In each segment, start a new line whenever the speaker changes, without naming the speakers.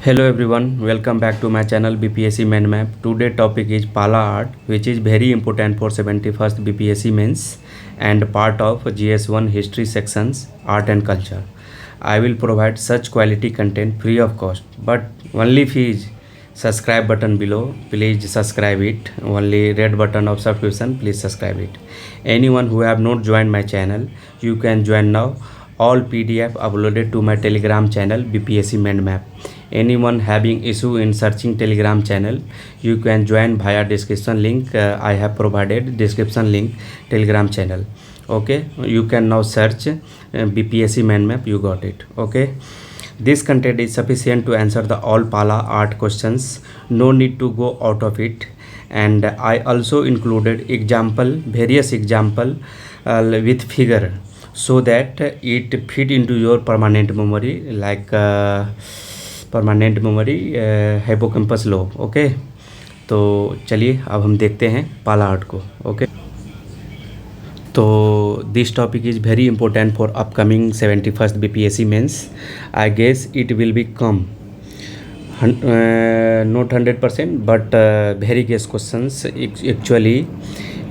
Hello everyone, welcome back to my channel BPSC Main Map. Today topic is Pala art, which is very important for 71st BPSC Mains and part of GS1 history sections art and culture. I will provide such quality content free of cost, but only fees. Subscribe button below, please subscribe it. Only red button of subscription, please subscribe it. Anyone who have not joined my channel, you can join now. All PDF uploaded to my Telegram channel BPSC Main Map. Anyone having issue in searching Telegram channel, you can join via description link. I have provided description link Telegram channel. Okay, you can now search BPSC Main Map. You got it. Okay, this content is sufficient to answer the all Pala art questions. No need to go out of it. And I also included various example with figure, so that it fit into your permanent memory, like permanent memory hippocampus lobe. Okay, तो चलिए अब हम देखते हैं पाला art को. Okay, तो this topic is very important for upcoming 71st BPSC mains. I guess it will be come not 100% but very guess questions. Actually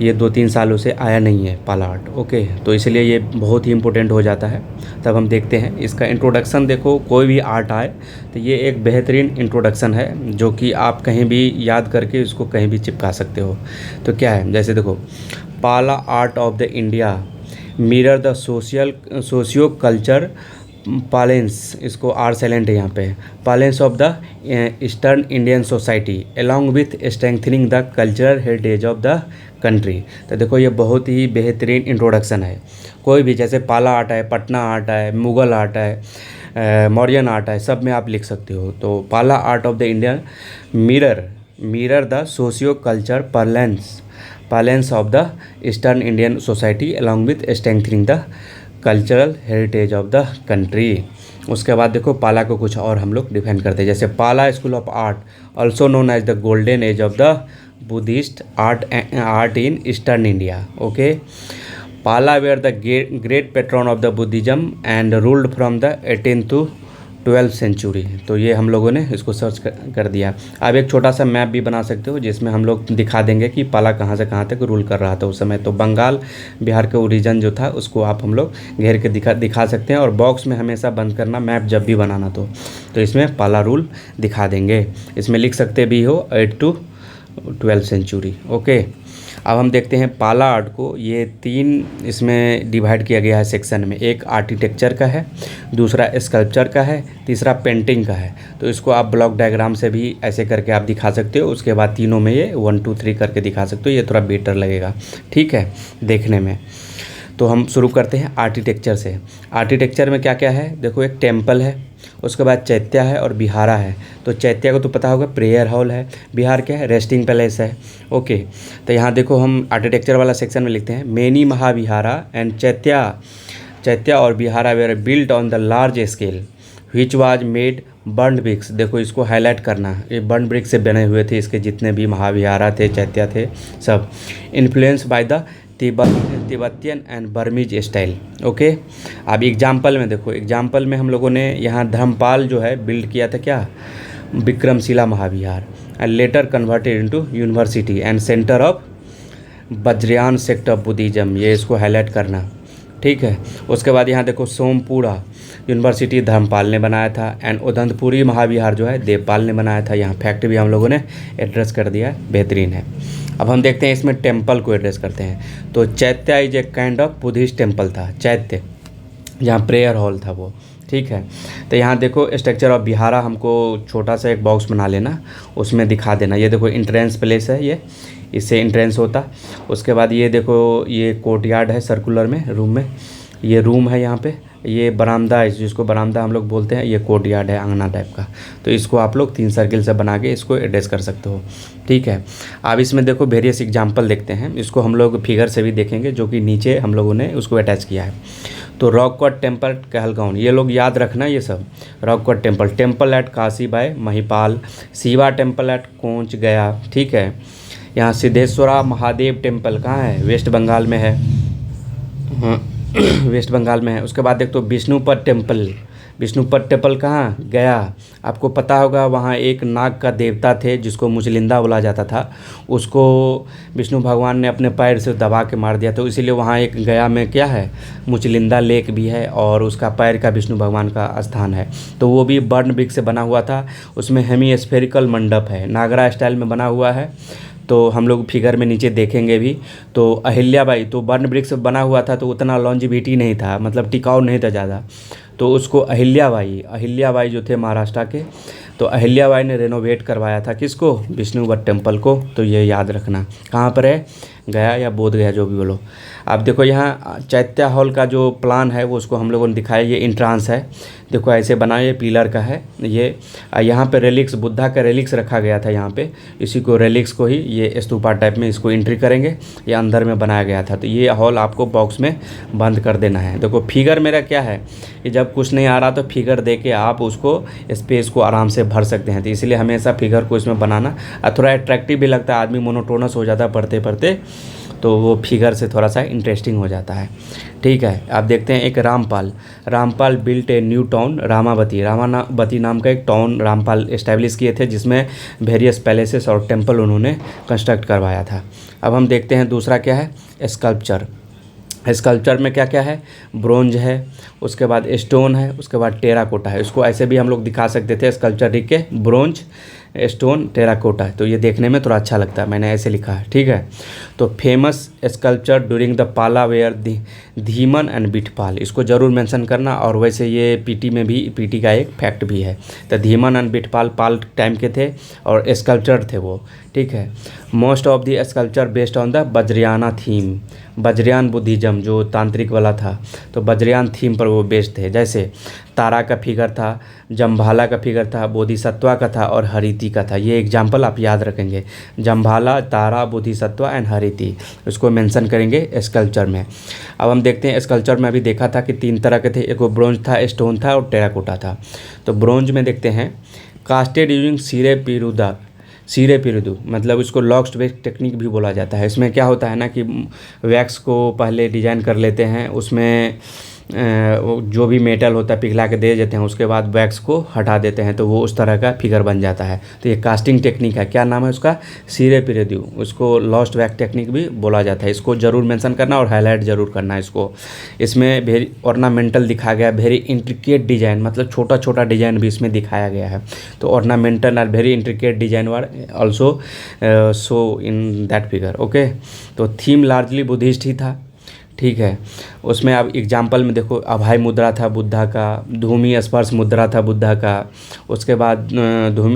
ये 2-3 सालों से आया नहीं है पाला आर्ट. ओके, तो इसलिए ये बहुत ही इंपॉर्टेंट हो जाता है. तब हम देखते हैं इसका इंट्रोडक्शन. देखो, कोई भी आर्ट आए तो ये एक बेहतरीन इंट्रोडक्शन है, जो कि आप कहीं भी याद करके इसको कहीं भी चिपका सकते हो. तो क्या है, जैसे देखो, Pala art of the India mirror the socio culture parlance, इसको आर साइलेंट है यहाँ पे, parlance of the eastern Indian society along with strengthening the cultural heritage of the country. तो देखो, ये बहुत ही बेहतरीन इंट्रोडक्शन है. कोई भी, जैसे पाला आर्ट है, पटना आर्ट है, मुग़ल आर्ट है, मौर्यन आर्ट है, सब में आप लिख सकते हो. तो Pala art of the Indian mirror the socio culture parlance of the eastern Indian society along with strengthening the cultural heritage of the country. उसके बाद देखो, पाला को कुछ और हम लोग डिफाइन करते हैं. जैसे Pala school of art, also known as the golden age of the Buddhist art in eastern India. Okay, Pala were the great patron of the Buddhism and ruled from the 18th to 12th century. तो ये हम लोगों ने इसको search कर दिया. आप एक छोटा सा मैप भी बना सकते हो, जिसमें हम लोग दिखा देंगे कि पाला कहाँ से कहाँ तक रूल कर रहा था उस समय. तो बंगाल बिहार के ओरिजिन जो था उसको आप हम लोग घेर के दिखा सकते हैं. और बॉक्स में हमेशा बंद करना मैप जब भी बनाना तो इसमें पाला रूल दिखा देंगे. इसमें लिख सकते भी हो 8 to 12th century. ओके, अब हम देखते हैं पाला आर्ट को. ये 3 इसमें डिवाइड किया गया है सेक्शन में. एक आर्किटेक्चर का है, दूसरा स्कल्पचर का है, तीसरा पेंटिंग का है. तो इसको आप ब्लॉक डायग्राम से भी ऐसे करके आप दिखा सकते हो. उसके बाद तीनों में ये 1 2 3 करके दिखा सकते हो. ये थोड़ा बेटर लगेगा, ठीक है, देखने में. तो हम शुरू करते हैं आर्किटेक्चर से. आर्किटेक्चर में क्या क्या है, देखो, एक टेम्पल है, उसके बाद चैत्या है और बिहारा है. तो चैत्या को तो पता होगा, प्रेयर हॉल है. बिहार क्या है, रेस्टिंग पैलेस है. ओके, तो यहाँ देखो, हम आर्किटेक्चर वाला सेक्शन में लिखते हैं, मेनी महाविहारा एंड चैत्या और vihara were built on the large scale which was made burn bricks. देखो, इसको हाईलाइट करना, ये बर्न ब्रिक्स से बने हुए थे इसके जितने भी महाविहारा थे, चैत्या थे, सब. Influence by the Tibetan and Burmese style. Okay, अब एग्जाम्पल में देखो, एग्जाम्पल में हम लोगों ने यहाँ धर्मपाल जो है बिल्ड किया था क्या, Vikramashila Mahavihara, and later converted into university and centre of Vajrayana sect of Buddhism. ये इसको हाईलाइट करना, ठीक है. उसके बाद यहाँ देखो, सोमपुरा यूनिवर्सिटी धर्मपाल ने बनाया था, एंड उदंतपुरी महाविहार जो है देवपाल ने बनाया था. यहाँ फैक्ट भी हम लोगों ने एड्रेस कर दिया है, बेहतरीन है. अब हम देखते हैं इसमें टेम्पल को एड्रेस करते हैं. तो chaitya is a kind of Buddhist temple था, चैत्य, जहाँ प्रेयर हॉल था वो, ठीक है. तो यहाँ देखो, स्ट्रक्चर ऑफ बिहारा हमको छोटा सा एक बॉक्स बना लेना, उसमें दिखा देना. ये देखो, इंट्रेंस प्लेस है, ये इससे इंट्रेंस होता. उसके बाद ये देखो, ये कोर्टयार्ड है सर्कुलर में, रूम में, ये रूम है यहाँ पे. ये बरामदा है, जिसको बरामदा हम लोग बोलते हैं. ये कोर्टयार्ड है, आंगना टाइप का. तो इसको आप लोग 3 सर्किल से बना के इसको एड्रेस कर सकते हो, ठीक है. अब इसमें देखो, वेरियस एग्जाम्पल देखते हैं. इसको हम लोग फिगर से भी देखेंगे, जो कि नीचे हम लोगों ने उसको अटैच किया है. तो रॉक कट टेम्पल कहलगांव, ये लोग याद रखना ये सब. Rock cut temple at Kashi by Mahipal, Shiva temple at Konch Gaya, ठीक है. यहाँ सिद्धेश्वरा महादेव टेम्पल कहाँ है, वेस्ट बंगाल में है. वेस्ट बंगाल में है. उसके बाद देख तो विष्णुपद टेम्पल विष्णुपद टेम्पल कहाँ? गया। आपको पता होगा वहाँ एक नाग का देवता थे जिसको मुचलिंदा बोला जाता था, उसको विष्णु भगवान ने अपने पैर से दबा के मार दिया, तो इसीलिए वहाँ एक गया में क्या है, मुचलिंदा लेक भी है और उसका पैर का विष्णु भगवान का स्थान है। तो वो भी बर्न ब्रिक से बना हुआ था, उसमें हेमी स्फेरिकल मंडप है, नागरा स्टाइल में बना हुआ है। तो हम लोग फिगर में नीचे देखेंगे भी। तो अहिल्याबाई तो बर्न ब्रिक से बना हुआ था, तो उतना लॉन्जिविटी नहीं था, मतलब टिकाऊ नहीं था ज़्यादा, तो उसको अहिल्याबाई जो थे महाराष्ट्र के, तो अहिल्याबाई ने रेनोवेट करवाया था किसको? विष्णुपद टेम्पल को। तो ये याद रखना कहाँ पर है, गया या बोध गया जो भी बोलो। आप देखो यहाँ चैत्य हॉल का जो प्लान है वो उसको हम लोगों ने दिखाया, ये इंट्रांस है, देखो ऐसे बना, ये पिलर का है ये। यहाँ पे रेलिक्स, बुद्धा का रेलिक्स रखा गया था यहाँ पे, इसी को रेलिक्स को ही ये स्तूपा टाइप में इसको एंट्री करेंगे, ये अंदर में बनाया गया था। तो ये हॉल आपको बॉक्स में बंद कर देना है। देखो फिगर मेरा क्या है कि जब कुछ नहीं आ रहा तो फिगर दे के आप उसको स्पेस को आराम से भर सकते हैं, तो इसलिए हमेशा फिगर को इसमें बनाना थोड़ा अट्रैक्टिव भी लगता है, आदमी मोनोटोनस हो जाता है पढ़ते पढ़ते, तो वो फिगर से थोड़ा सा इंटरेस्टिंग हो जाता है। ठीक है, आप देखते हैं एक Rampal built a new town Ramavati नाम का एक टाउन रामपाल इस्टेब्लिश किए थे, जिसमें वेरियस पैलेसेस और टेम्पल उन्होंने कंस्ट्रक्ट करवाया था। अब हम देखते हैं दूसरा क्या है, स्कल्पचर में क्या क्या है, ब्रोंज है, उसके बाद स्टोन है, उसके बाद टेराकोटा है। इसको ऐसे भी हम लोग दिखा सकते थे, स्कल्पचर लिख के ब्रोंज, स्टोन, टेराकोटा, तो ये देखने में थोड़ा अच्छा लगता है, मैंने ऐसे लिखा है। ठीक है, तो फेमस स्कल्पचर ड्यूरिंग द पाला वेयर धीमन एंड बिठपाल, इसको ज़रूर मेंशन करना। और वैसे ये पीटी में भी, पीटी का एक फैक्ट भी है, तो धीमन एंड बिठपाल पाल टाइम के थे और स्कल्पचर थे वो। ठीक है, most of the sculpture based on the Vajrayana theme, Vajrayana Buddhism जो तांत्रिक वाला था, तो वज्रयान थीम पर वो बेस्ड थे। जैसे तारा का फिगर था, जम्भाला का फिगर था, बोधिसत्वा का था और हरिति का था। ये एग्जाम्पल आप याद रखेंगे, जम्भाला, तारा, बोधिसत्वा एंड हरिति, इसको मेंशन करेंगे स्कल्पचर में। अब हम देखते हैं स्कल्पचर में अभी देखा था कि 3 तरह के थे, एक वो ब्रोंज था, स्टोन था और टेराकोटा था। तो ब्रोंज में देखते हैं कास्टेड यूजिंग सीरे पिरुदु, मतलब इसको लॉक्स्ड वैक्स टेक्निक भी बोला जाता है। इसमें क्या होता है ना कि वैक्स को पहले डिजाइन कर लेते हैं, उसमें जो भी मेटल होता है पिघला के दे देते हैं, उसके बाद वैक्स को हटा देते हैं, तो वो उस तरह का फिगर बन जाता है। तो ये कास्टिंग टेक्निक है, क्या नाम है उसका, सीरे पिरुदु, उसको लॉस्ट वैक्स टेक्निक भी बोला जाता है। इसको ज़रूर मेंशन करना और हाईलाइट ज़रूर करना इसको। इसमें वेरी ऑर्नामेंटल दिखाया गया, वेरी इंट्रिकेट डिजाइन, मतलब छोटा छोटा डिजाइन भी इसमें दिखाया गया है। तो ऑर्नामेंटल और very intricate design were also so in that figure. Okay, तो थीम लार्जली बुद्धिस्ट ही था। ठीक है, उसमें अब एग्जाम्पल में देखो, अभय मुद्रा था बुद्धा का, धूमि स्पर्श मुद्रा था बुद्धा का, उसके बाद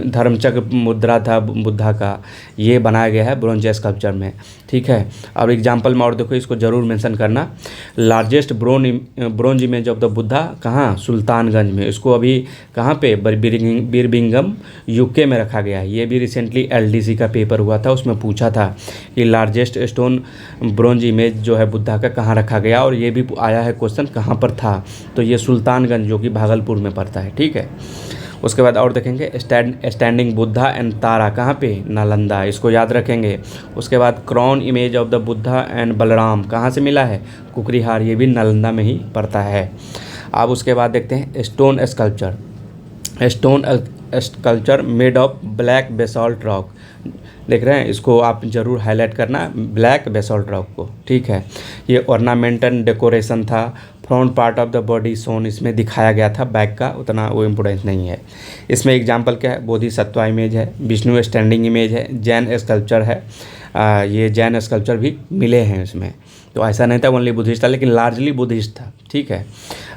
धर्मचक्र मुद्रा था बुद्धा का, ये बनाया गया है ब्रोंज स्कल्पचर में। ठीक है, अब एग्जाम्पल में और देखो, इसको ज़रूर मेंशन करना, largest bronze image of the Buddha कहाँ, सुल्तानगंज में। इसको अभी कहाँ पे, बिरबिंगम यूके में रखा गया है। ये भी रिसेंटली एलडीसी का पेपर हुआ था, उसमें पूछा था कि लार्जेस्ट स्टोन ब्रोंज इमेज जो है बुद्धा का कहाँ रखा गया, और ये भी आया है क्वेश्चन कहाँ पर था, तो ये सुल्तानगंज जो कि भागलपुर में पड़ता है। ठीक है, उसके बाद और देखेंगे स्टैंडिंग बुद्धा एंड तारा कहाँ पे, नालंदा, इसको याद रखेंगे। उसके बाद crown image of the Buddha and Balram कहाँ से मिला है, कुकरीहार, ये भी नालंदा में ही पड़ता है। अब उसके बाद देखते हैं stone sculpture made of black basalt rock, देख रहे हैं, इसको आप ज़रूर हाईलाइट करना, ब्लैक बेसॉल्ट रॉक को। ठीक है, ये ऑर्नामेंटल डेकोरेशन था, front part of the body shown इसमें दिखाया गया था, बैक का उतना वो इम्पोर्टेंस नहीं है। इसमें एग्जांपल क्या है, बोधिसत्वा इमेज है, विष्णु स्टैंडिंग इमेज है, जैन स्कल्पचर है, ये जैन स्कल्पचर भी मिले हैं इसमें। तो ऐसा नहीं था ओनली बुद्धिस्ट था, लेकिन लार्जली बुद्धिस्ट था। ठीक है,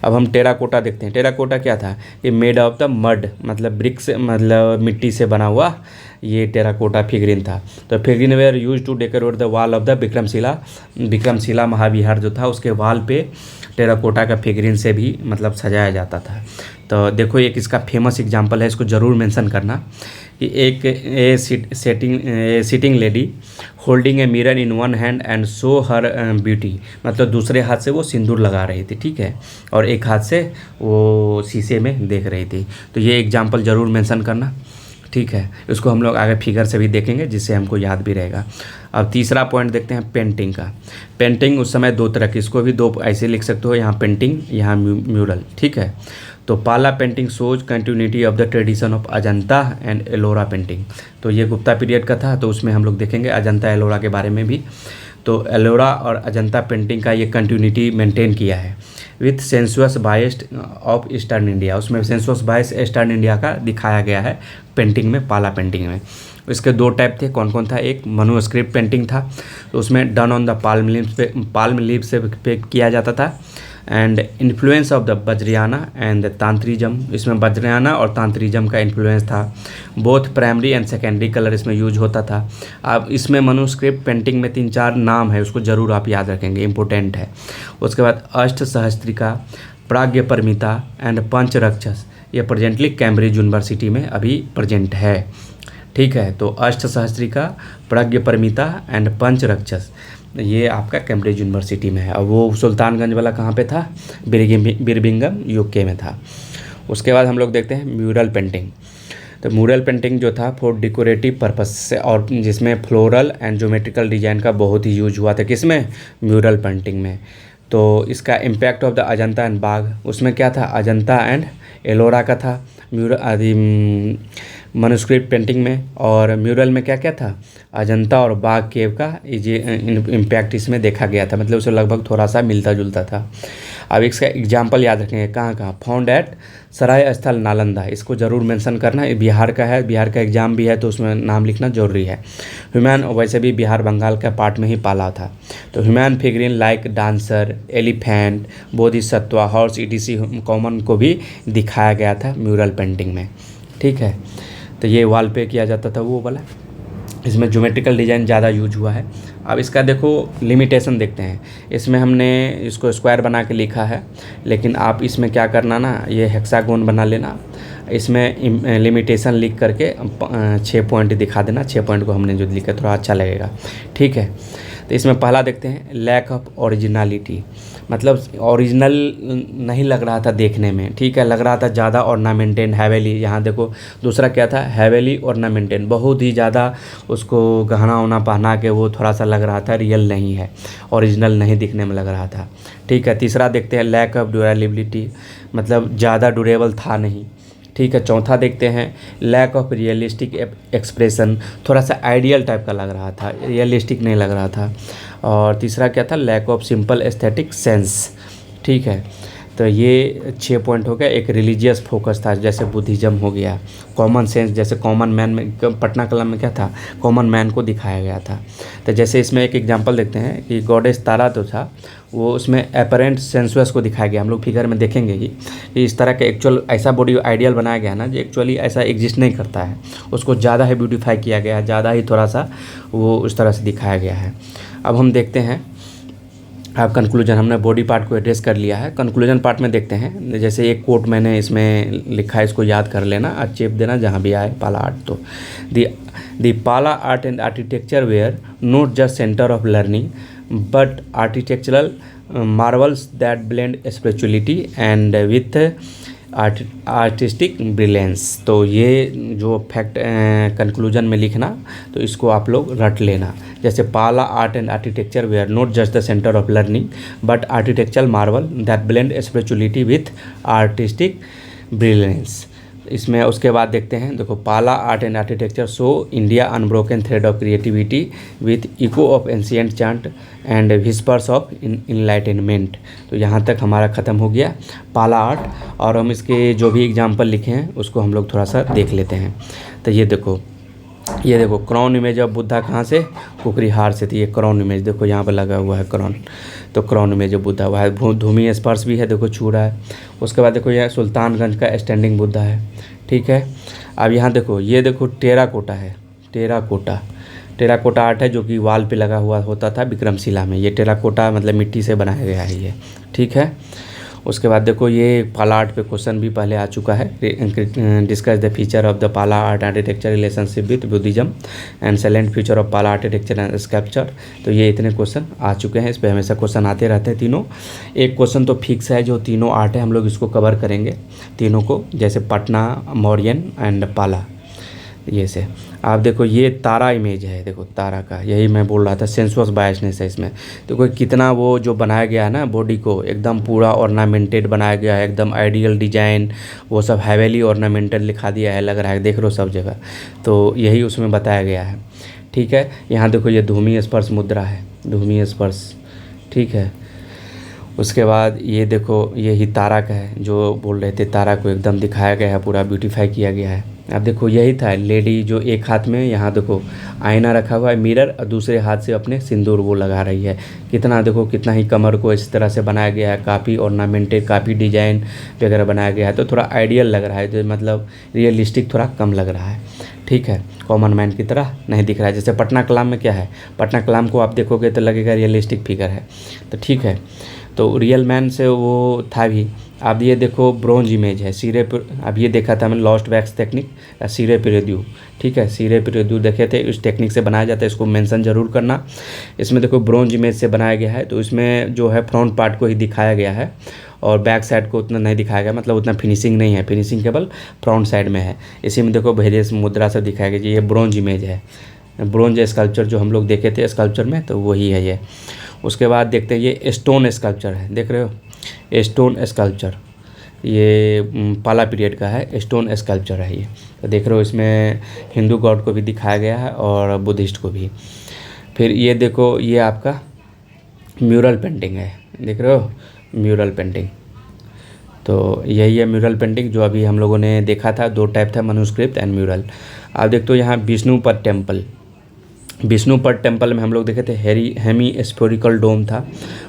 अब हम टेराकोटा देखते हैं। टेराकोटा क्या था, ये मेड ऑफ द मड, मतलब ब्रिक से, मतलब मिट्टी से बना हुआ ये टेराकोटा फिगरिन था। तो figurine were use to decorate the wall of the Vikramashila Mahavihara जो था, उसके वॉल पे टेराकोटा का फिगरिन से भी मतलब सजाया जाता था। तो देखो एक इसका फेमस एग्जांपल है, इसको ज़रूर मेंशन करना कि एक sitting lady holding a mirror in one hand and show her beauty, मतलब दूसरे हाथ से वो सिंदूर लगा रही थी। ठीक है, और एक हाथ से वो शीशे में देख रही थी। तो ये एग्जांपल ज़रूर मेंशन करना। ठीक है, इसको हम लोग आगे फिगर से भी देखेंगे जिससे हमको याद भी रहेगा। अब तीसरा पॉइंट देखते हैं पेंटिंग का। पेंटिंग उस समय दो तरह की, इसको भी दो ऐसे लिख सकते हो, यहाँ पेंटिंग यहाँ म्यूरल, ठीक है। तो पाला painting shows continuity of the tradition of Ajanta and Ellora painting. तो ये गुप्ता पीरियड का था, तो उसमें हम लोग देखेंगे अजंता एलोरा के बारे में भी। तो एलोरा और अजंता पेंटिंग का ये कंटिन्यूटी मेंटेन किया है with sensuous biased of eastern India. उसमें सेंसुअस बायस ईस्टर्न इंडिया का दिखाया गया है पेंटिंग में, पाला पेंटिंग में। इसके दो टाइप थे, कौन कौन था? एक मनुस्क्रिप्ट पेंटिंग था, तो उसमें done on the palm leaves से पे किया जाता था। And influence of the Vajrayana and tantrism, इसमें बज्रियाना और तांत्रिज्म का इन्फ्लुएंस था। Both primary and secondary colour इसमें यूज होता था। अब इसमें मनुस्क्रिप्ट पेंटिंग में 3-4 नाम है, उसको ज़रूर आप याद रखेंगे, इंपॉर्टेंट है। उसके बाद अष्ट सहस्त्रिका, प्राग्ञ परमिता एंड पंचरक्षस, ये प्रेजेंटली कैम्ब्रिज यूनिवर्सिटी में अभी प्रेजेंट है, ठीक है। तो अष्ट सहस्त्रिका, प्राग्ञ परमिता एंड पंचरक्षस, ये आपका कैम्ब्रिज यूनिवर्सिटी में है। और वो सुल्तानगंज वाला कहाँ पे था? बिरबिंगम यूके में था। उसके बाद हम लोग देखते हैं म्यूरल पेंटिंग। तो म्यूरल पेंटिंग जो था फॉर डेकोरेटिव पर्पस से, और जिसमें फ्लोरल एंड ज्योमेट्रिकल डिजाइन का बहुत ही यूज हुआ था, किसमें? म्यूरल पेंटिंग में। तो इसका impact of the Ajanta and बाघ, उसमें क्या था? अजंता एंड एलोरा का था म्यूरल आदि मनुस्क्रिप्ट पेंटिंग में। और म्यूरल में क्या क्या था? अजंता और बाघ केव का ये इम्पैक्ट इसमें देखा गया था, मतलब उसे लगभग थोड़ा सा मिलता जुलता था। अब इसका एग्जाम्पल याद रखेंगे, कहाँ कहाँ? फाउंड एट सराय स्थल नालंदा, इसको ज़रूर मेंशन करना, ये बिहार का है, बिहार का एग्जाम भी है तो उसमें नाम लिखना जरूरी है। ह्यूमन, वैसे भी बिहार बंगाल का पार्ट में ही पाला था। तो human figurine like dancer, elephant, Bodhisattva, horse etc common को भी दिखाया गया था म्यूरल पेंटिंग में, ठीक है। तो ये वॉल पे किया जाता था वो वाला, इसमें ज्योमेट्रिकल डिज़ाइन ज़्यादा यूज हुआ है। अब इसका देखो लिमिटेशन देखते हैं, इसमें हमने इसको स्क्वायर बना के लिखा है, लेकिन आप इसमें क्या करना ना, ये हेक्सागोन बना लेना, इसमें लिमिटेशन लिख करके 6 पॉइंट दिखा देना। 6 पॉइंट को हमने जो लिखा थोड़ा अच्छा लगेगा, ठीक है। तो इसमें पहला देखते हैं लैक ऑफ ओरिजिनलिटी, मतलब ओरिजिनल नहीं लग रहा था देखने में, ठीक है, लग रहा था ज़्यादा ऑर्नामेंटेड हैवेली। यहाँ देखो दूसरा क्या था? हैवेली ऑर्नामेंटेड, बहुत ही ज़्यादा उसको गहना वहना पहना के वो थोड़ा सा लग रहा था, रियल नहीं है, ओरिजिनल नहीं दिखने में लग रहा था, ठीक है। तीसरा देखते हैं लैक ऑफ ड्यूरेबिलिटी, मतलब ज़्यादा ड्यूरेबल था नहीं, ठीक है। चौथा देखते हैं लैक ऑफ रियलिस्टिक एक्सप्रेशन, थोड़ा सा आइडियल टाइप का लग रहा था, रियलिस्टिक नहीं लग रहा था। और तीसरा क्या था? Lack of simple aesthetic sense, ठीक है। तो ये 6 पॉइंट हो गया। एक रिलीजियस फोकस था, जैसे बुद्धिज़्म हो गया। कॉमन सेंस, जैसे कॉमन मैन में पटना कला में क्या था? कॉमन मैन को दिखाया गया था। तो जैसे इसमें एक एग्जांपल देखते हैं कि गॉडेस तारा तो था, वो उसमें एपरेंट सेंसुअस को दिखाया गया। हम लोग फिगर में देखेंगे कि इस तरह का एक्चुअल ऐसा बॉडी आइडियल बनाया गया ना, जो एक्चुअली ऐसा एग्जिस्ट नहीं करता है, उसको ज़्यादा ही ब्यूटीफाई किया गया है, ज़्यादा ही थोड़ा सा वो उस तरह से दिखाया गया है। अब हम देखते हैं अब कंक्लूजन, हमने बॉडी पार्ट को एड्रेस कर लिया है। कंक्लूजन पार्ट में देखते हैं, जैसे एक कोट मैंने इसमें लिखा है, इसको याद कर लेना और चेप देना जहाँ भी आए पाला आर्ट। तो the Pala art and architecture were not just centre of learning but architectural marvels that blend spirituality and with artistic brilliance. तो ये जो फैक्ट कंक्लूजन में लिखना, तो इसको आप लोग रट लेना। जैसे Pala art and architecture were not just the centre of learning but architectural marvel that blend spirituality with artistic brilliance. इसमें उसके बाद देखते हैं, देखो Pala art and architecture show India unbroken thread of creativity with echo of ancient chant and whispers of enlightenment. तो यहाँ तक हमारा ख़त्म हो गया पाला आर्ट, और हम इसके जो भी एग्जाम्पल लिखे हैं उसको हम लोग थोड़ा सा देख लेते हैं। तो ये देखो क्राउन इमेज ऑफ बुद्धा कहाँ से? कुकरीहार से। तो ये क्राउन इमेज देखो यहाँ पर लगा हुआ है क्राउन, तो क्राउन इमेज ऑफ बुद्धा हुआ है। धूमि स्पर्श भी है, देखो छू रहा है। उसके बाद देखो यह सुल्तानगंज का स्टैंडिंग बुद्धा है, ठीक है। अब यहाँ देखो, ये देखो टेराकोटा है, टेराकोटा आर्ट है जो कि वाल पे लगा हुआ होता था विक्रमशिला में। ये टेराकोटा मतलब मिट्टी से बनाया गया है ये, ठीक है। उसके बाद देखो ये पाला आर्ट पे क्वेश्चन भी पहले आ चुका है, discuss the feature of the Pala art architecture relationship with Buddhism and salient feature of Pala architecture and sculpture. तो ये इतने क्वेश्चन आ चुके हैं, इस पर हमेशा क्वेश्चन आते रहते हैं तीनों। एक क्वेश्चन तो फिक्स है, जो तीनों आर्ट है हम लोग इसको कवर करेंगे तीनों को, जैसे पटना, मौर्यन एंड पाला। ये से आप देखो, ये तारा इमेज है, देखो तारा का, यही मैं बोल रहा था, सेंसुअस बायसनेस है इसमें। देखो कितना वो जो बनाया गया है ना बॉडी को, एकदम पूरा ऑर्नामेंटेड बनाया गया है, एकदम आइडियल डिजाइन, वो सब हैवेली ऑर्नामेंटेड लिखा दिया है, लग रहा है, देख लो सब जगह। तो यही उसमें बताया गया है। ठीक है, यहाँ देखो ये धूमि स्पर्श मुद्रा है, धूमि स्पर्श। ठीक है, उसके बाद ये देखो यही तारा का है, जो बोल रहे थे, तारा को एकदम दिखाया गया है, पूरा ब्यूटीफाई किया गया है। अब देखो यही था लेडी, जो एक हाथ में यहाँ देखो आईना रखा हुआ है, मिरर, और दूसरे हाथ से अपने सिंदूर वो लगा रही है। कितना देखो, कितना ही कमर को इस तरह से बनाया गया है, काफ़ी ऑर्नामेंटेड, काफ़ी डिजाइन वगैरह बनाया गया है। तो थोड़ा आइडियल लग रहा है, जो मतलब रियलिस्टिक थोड़ा कम लग रहा है। ठीक है, कॉमन मैन की तरह नहीं दिख रहा है। जैसे पटना कलाम में क्या है, पटना कलाम को आप देखोगे तो लगेगा रियलिस्टिक फिगर है। तो ठीक है, तो रियल मैन से वो था भी। अब ये देखो ब्रोंज इमेज है, सिरे पर, अब ये देखा था मैंने लॉस्ट वैक्स टेक्निक, सिरे पिरेद्यू। ठीक है, सिरे पिरेद्यू देखे थे, इस टेक्निक से बनाया जाता है, इसको मेंशन ज़रूर करना। इसमें देखो ब्रोंज इमेज से बनाया गया है, तो इसमें जो है फ्रंट पार्ट को ही दिखाया गया है और बैक साइड को उतना नहीं दिखाया गया, मतलब उतना फिनिशिंग नहीं है, फिनिशिंग केवल फ्रंट साइड में है। इसी में देखो भेरियस मुद्रा से दिखाया गया, ये ब्रोंज इमेज है, ब्रोंज स्कल्पचर जो हम लोग देखे थे स्कल्पचर में, तो वही है ये। उसके बाद देखते हैं ये स्टोन स्कल्पचर है, देख रहे हो, स्टोन स्कल्पचर, ये पाला पीरियड का है, स्टोन स्कल्पचर है ये। तो देख रहे हो, इसमें हिंदू गॉड को भी दिखाया गया है और बुद्धिस्ट को भी। फिर ये देखो, ये आपका म्यूरल पेंटिंग है, देख रहे हो, म्यूरल पेंटिंग। तो यही है म्यूरल पेंटिंग, जो अभी हम लोगों ने देखा था, दो टाइप था, मनुस्क्रिप्ट एंड म्यूरल। आप देखते हो यहाँ विष्णुपद टेम्पल, विष्णुपद टेम्पल में हम लोग देखे थे हेमी स्फेरिकल डोम था,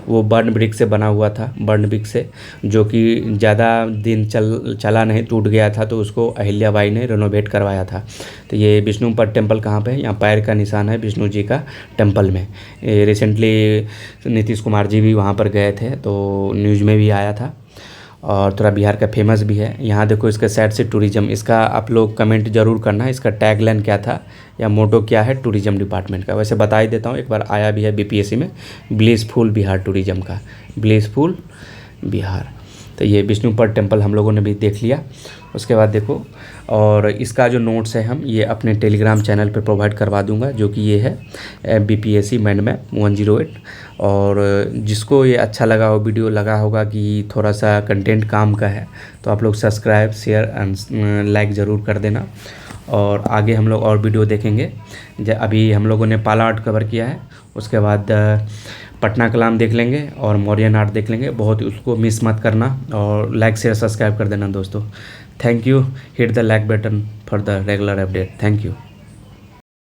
वो बर्न ब्रिक से बना हुआ था, बर्न ब्रिक से, जो कि ज़्यादा दिन चला नहीं, टूट गया था, तो उसको अहिल्याबाई ने रेनोवेट करवाया था। तो ये विष्णुपद टेम्पल कहाँ पे है, यहाँ पैर का निशान है विष्णु जी का टेम्पल में। रिसेंटली नीतीश कुमार जी भी वहाँ पर गए थे, तो न्यूज़ में भी आया था, और थोड़ा बिहार का फेमस भी है। यहाँ देखो इसके साइड से टूरिज्म, इसका आप लोग कमेंट जरूर करना, इसका टैगलाइन क्या था या मोटो क्या है टूरिज्म डिपार्टमेंट का। वैसे बता ही देता हूँ, एक बार आया भी है बीपीएससी में, ब्लिसफुल बिहार टूरिज्म का, ब्लिसफुल बिहार। तो ये विष्णुपद टेम्पल हम लोगों ने भी देख लिया। उसके बाद देखो, और इसका जो नोट्स है हम ये अपने टेलीग्राम चैनल पे प्रोवाइड करवा दूंगा, जो कि ये है बीपीएससी माइंड मैप 108। और जिसको ये अच्छा लगा हो, वीडियो लगा होगा कि थोड़ा सा कंटेंट काम का है, तो आप लोग सब्सक्राइब, शेयर एंड लाइक ज़रूर कर देना। और आगे हम लोग और वीडियो देखेंगे। अभी हम लोगों ने पाला आर्ट कवर किया है, उसके बाद पटना कलाम देख लेंगे और मौर्यन आर्ट देख लेंगे। बहुत उसको मिस मत करना, और लाइक शेयर सब्सक्राइब कर देना दोस्तों। Thank you, hit the like button for the regular update. Thank you.